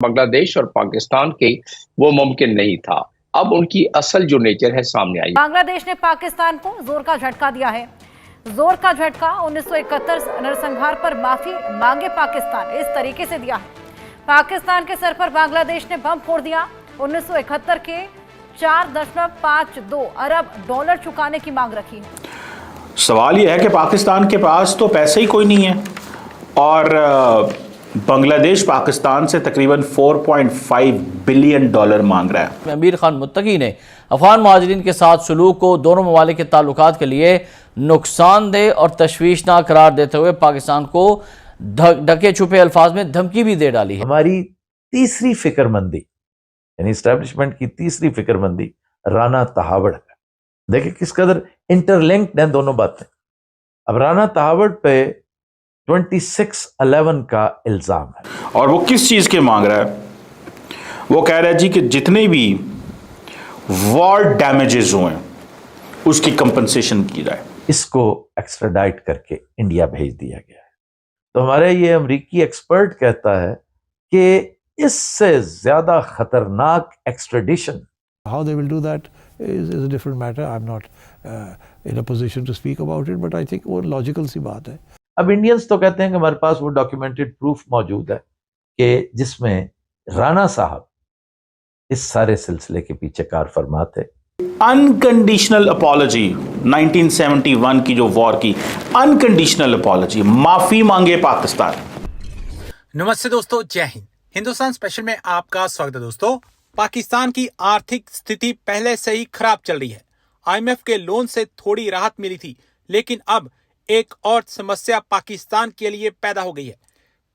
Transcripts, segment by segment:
बांग्लादेश और पाकिस्तान के वो मुमकिन नहीं था। अब उनकी असल जो नेचर है सामने आई। बांग्लादेश ने पाकिस्तान को जोर का झटका दिया है। जोर का झटका 1971 नरसंहार पर माफी मांगे पाकिस्तान इस तरीके से दिया है। पाकिस्तान के सर पर बांग्लादेश ने बम फोड़ दिया। 1971 के 4.52 अरब डॉलर चुकाने की मांग रखी है। सवाल यह है कि पाकिस्तान के पास तो पैसे ही कोई नहीं है और बांग्लादेश पाकिस्तान से तकरीबन 4.5 बिलियन डॉलर मांग रहा है। अमीर खान मुत्तकी ने अफगान मुहाजिरीन के साथ सलूक को दोनों ममालिक के ताल्लुकात के लिए नुकसानदेह और तशवीशनाक करार देते हुए पाकिस्तान को ढके छुपे अल्फाज में धमकी भी दे डाली है। हमारी तीसरी फिक्रमंदी यानी इस्टेब्लिशमेंट की तीसरी फिक्रमंदी राना तहावड़ है। देखिए किस कदर इंटरलिंक्ड हैं दोनों बातें। अब राना तहावड़ पे 2611 का इल्जाम है और वो किस चीज के मांग रहा है? वो कह रहा है जी कि जितने भी वॉर डैमेजेस हुए उसकी कंपनसेशन की जाए। इसको एक्स्ट्राडाइट करके इंडिया भेज दिया गया है। तो हमारे ये अमेरिकी एक्सपर्ट कहता है कि इससे ज्यादा खतरनाक extradition How they will do that is a different matter. I'm not in a position to speak about it, but I think वो लॉजिकल सी बात है। अब इंडियंस तो कहते हैं कि हमारे पास वो डॉक्यूमेंटेड प्रूफ मौजूद है कि जिसमें राणा साहब इस सारे सिलसिले के पीछे कार फरमा थे। अनकंडीशनल अपॉलॉजी 1971 की जो वॉर की अनकंडीशनल अपॉलॉजी, माफी मांगे पाकिस्तान। नमस्ते दोस्तों, जय हिंद। हिंदुस्तान स्पेशल में आपका स्वागत है। दोस्तों, पाकिस्तान की आर्थिक स्थिति पहले से ही खराब चल रही है। IMF के लोन से थोड़ी राहत मिली थी, लेकिन अब एक और समस्या पाकिस्तान के लिए पैदा हो गई है।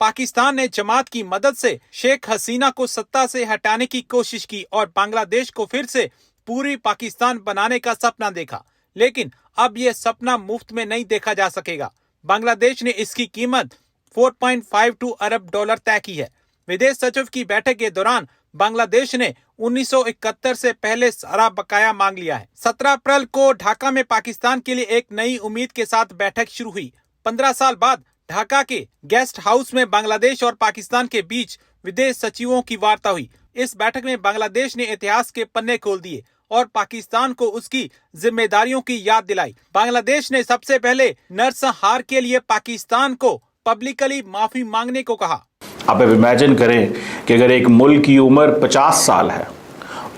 पाकिस्तान ने जमात की मदद से शेख हसीना को सत्ता से हटाने की कोशिश की और बांग्लादेश को फिर से पूरी पाकिस्तान बनाने का सपना देखा, लेकिन अब यह सपना मुफ्त में नहीं देखा जा सकेगा। बांग्लादेश ने इसकी कीमत 4.52 अरब डॉलर तय की है। विदेश सचिव की बैठक के दौरान बांग्लादेश ने 1971 से पहले सारा बकाया मांग लिया है। 17 अप्रैल को ढाका में पाकिस्तान के लिए एक नई उम्मीद के साथ बैठक शुरू हुई। 15 साल बाद ढाका के गेस्ट हाउस में बांग्लादेश और पाकिस्तान के बीच विदेश सचिवों की वार्ता हुई। इस बैठक में बांग्लादेश ने इतिहास के पन्ने खोल दिए और पाकिस्तान को उसकी जिम्मेदारियों की याद दिलाई। बांग्लादेश ने सबसे पहले नरसंहार के लिए पाकिस्तान को पब्लिकली माफी मांगने को कहा। आप अब इमेजिन करें कि अगर एक मुल्क की उम्र 50 साल है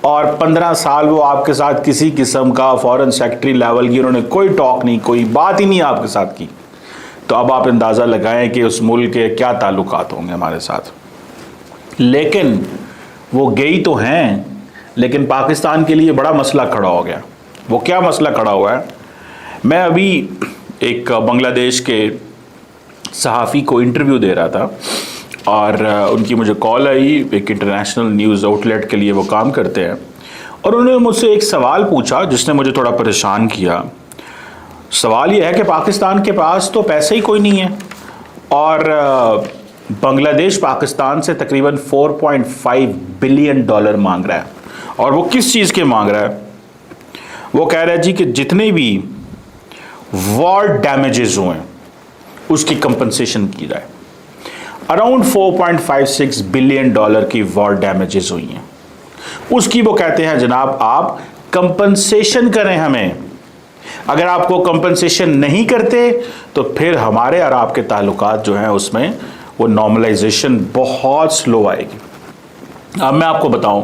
और 15 साल वो आपके साथ किसी किस्म का फॉरेन सेक्रेटरी लेवल की उन्होंने कोई टॉक नहीं, कोई बात ही नहीं आपके साथ की, तो अब आप अंदाज़ा लगाएं कि उस मुल्क के क्या ताल्लुकात होंगे हमारे साथ। लेकिन वो गई तो हैं, लेकिन पाकिस्तान के लिए बड़ा मसला खड़ा हो गया। वो क्या मसला खड़ा हुआ है? मैं अभी एक बांग्लादेश के सहाफ़ी को इंटरव्यू दे रहा था और उनकी मुझे कॉल आई। एक इंटरनेशनल न्यूज़ आउटलेट के लिए वो काम करते हैं और उन्होंने मुझसे एक सवाल पूछा जिसने मुझे थोड़ा परेशान किया। सवाल ये है कि पाकिस्तान के पास तो पैसे ही कोई नहीं है और बांग्लादेश पाकिस्तान से तकरीबन 4.5 बिलियन डॉलर मांग रहा है। और वो किस चीज़ के मांग रहा है? वो कह रहा है जी कि जितने भी वॉर डैमेजेस हुए उसकी कंपनसेशन की जाए। अराउंड 4.56 बिलियन डॉलर की वॉर डैमेजेस हुई हैं, उसकी वो कहते हैं जनाब आप कंपनसेशन करें हमें। अगर आपको कंपनसेशन नहीं करते तो फिर हमारे और आपके ताल्लुकात जो हैं उसमें वो नॉर्मलाइजेशन बहुत स्लो आएगी। अब मैं आपको बताऊं,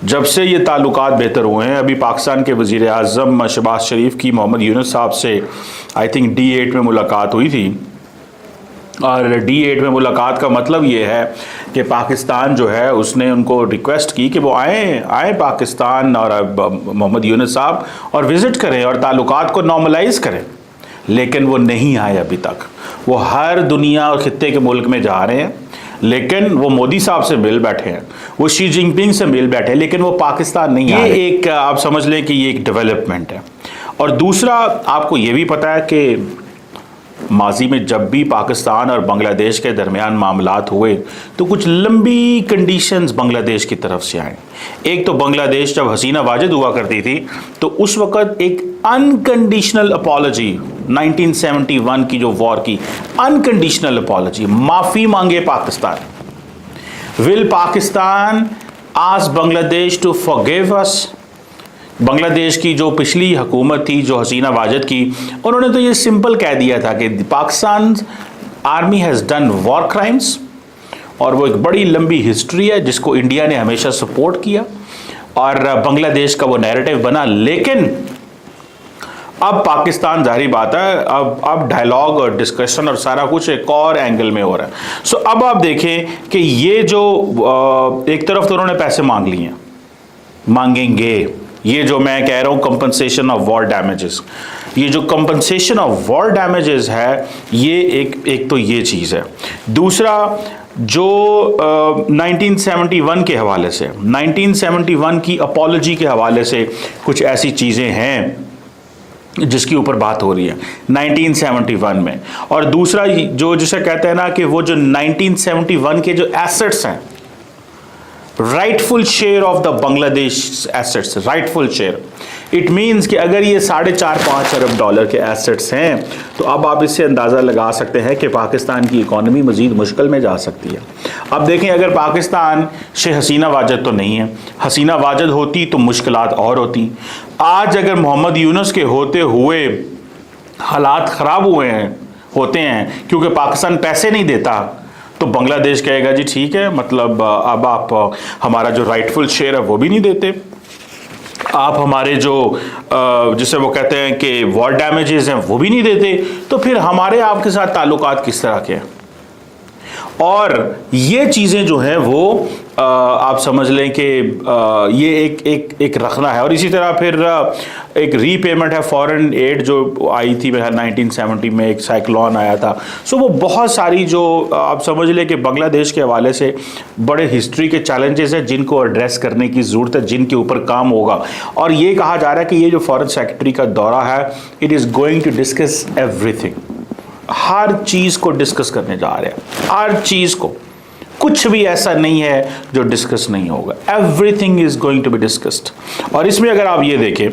जब से ये ताल्लुकात बेहतर हुए हैं, अभी पाकिस्तान के वज़ीर आज़म शहबाज शरीफ की मोहम्मद यूनुस साहब से आई थिंक D8 में मुलाकात हुई थी और D8 में मुलाकात का मतलब ये है कि पाकिस्तान जो है उसने उनको रिक्वेस्ट की कि वो आए पाकिस्तान और मोहम्मद यूनुस साहब और विज़िट करें और ताल्लुकात को नॉर्मलाइज़ करें, लेकिन वो नहीं आए अभी तक। वो हर दुनिया और खित्ते के मुल्क में जा रहे हैं, लेकिन वो मोदी साहब से मिल बैठे हैं, वो शी जिनपिंग से मिल बैठे हैं, लेकिन वो पाकिस्तान नहीं आए। ये एक आप समझ लें कि ये एक डेवलपमेंट है। और दूसरा आपको ये भी पता है कि माजी में जब भी पाकिस्तान और बांग्लादेश के दरमियान मामलात हुए तो कुछ लंबी कंडीशंस बांग्लादेश की तरफ से आए। एक तो बांग्लादेश जब हसीना वाजिद हुआ करती थी तो उस वक़्त एक अनकंडीशनल अपॉलॉजी 1971 की जो वॉर की अनकंडीशनल अपॉलॉजी, माफ़ी मांगे Pakistan. Will Pakistan ask Bangladesh to forgive us? Bangladesh की जो पिछली हुकूमत थी, जो हसीना वाजिद की, उन्होंने तो ये सिंपल कह दिया था कि Pakistan army has done war crimes, और वो एक बड़ी लंबी हिस्ट्री है जिसको इंडिया ने हमेशा सपोर्ट किया और बांग्लादेश का वो नैरेटिव बना। लेकिन अब पाकिस्तान, जाहिर बात है, अब डायलॉग और डिस्कशन और सारा कुछ एक और एंगल में हो रहा है। सो अब आप देखें कि ये जो एक तरफ तो उन्होंने पैसे मांग लिए हैं, मांगेंगे, ये जो मैं कह रहा हूँ कंपनसेशन ऑफ वॉर डैमेजेस, ये जो कंपनसेशन ऑफ वॉर डैमेजेस है, ये एक तो ये चीज़ है। दूसरा, जो 1971 के हवाले से, 1971 की अपॉलॉजी के हवाले से कुछ ऐसी चीज़ें हैं जिसके ऊपर बात हो रही है 1971 में। और दूसरा जो जिसे कहते हैं ना कि वो जो 1971 के जो एसेट्स हैं, rightful share of the Bangladesh assets, rightful share, it means कि अगर ये 4.5-5 अरब डॉलर के एसेट्स हैं तो अब आप इससे अंदाज़ा लगा सकते हैं कि पाकिस्तान की इकॉनमी मज़ीद मुश्किल में जा सकती है। अब देखें, अगर पाकिस्तान से हसीना वाजिद तो नहीं है, हसीना वाजिद होती तो मुश्किलात और होती। आज अगर मोहम्मद यूनुस के होते हुए हालात ख़राब होते हैं क्योंकि पाकिस्तान पैसे नहीं देता, तो बांग्लादेश कहेगा जी ठीक है, मतलब अब आप हमारा जो राइटफुल शेयर है वो भी नहीं देते, आप हमारे जो जिसे वो कहते हैं कि वॉर डैमेजेस हैं वो भी नहीं देते, तो फिर हमारे आपके साथ ताल्लुकात किस तरह के हैं? और ये चीज़ें जो हैं वो आप समझ लें कि ये एक रखना है। और इसी तरह फिर एक रीपेमेंट है फॉरेन एड जो आई थी 1970 में, एक साइक्लोन आया था। सो वो बहुत सारी जो आप समझ लें कि बांग्लादेश के हवाले से बड़े हिस्ट्री के चैलेंजेस हैं जिनको एड्रेस करने की ज़रूरत है, जिनके ऊपर काम होगा। और ये कहा जा रहा है कि ये जो फॉरेन सेक्रेटरी का दौरा है, it is going to discuss everything, हर चीज़ को डिस्कस करने जा रहे हैं, हर चीज़ को, कुछ भी ऐसा नहीं है जो डिस्कस नहीं होगा, everything is going to be discussed. और इसमें अगर आप ये देखें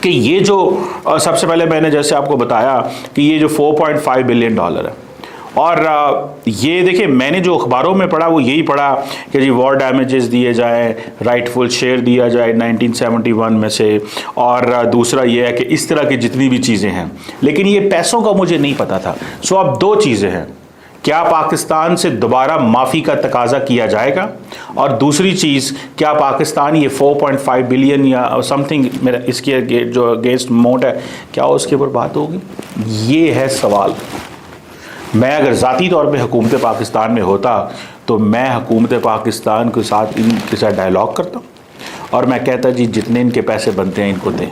कि ये जो सबसे पहले मैंने जैसे आपको बताया कि ये जो 4.5 बिलियन डॉलर है, और ये देखिए मैंने जो अखबारों में पढ़ा वो यही पढ़ा कि जी वॉर डैमेजेस दिए जाए, राइटफुल शेयर दिया जाए 1971 में से, और दूसरा ये है कि इस तरह की जितनी भी चीज़ें हैं। लेकिन ये पैसों का मुझे नहीं पता था। सो अब दो चीज़ें हैं, क्या पाकिस्तान से दोबारा माफ़ी का तकाजा किया जाएगा, और दूसरी चीज़ क्या पाकिस्तान ये 4.5 बिलियन या समथिंग मेरा इसके जो अगेंस्ट अमाउंट है, क्या उसके ऊपर बात होगी? ये है सवाल। मैं अगर ज़ाती तौर पे हुकूमत पाकिस्तान में होता तो मैं हुकूमत पाकिस्तान के साथ इनके साथ डायलॉग करता और मैं कहता जी जितने इनके पैसे बनते हैं इनको दें।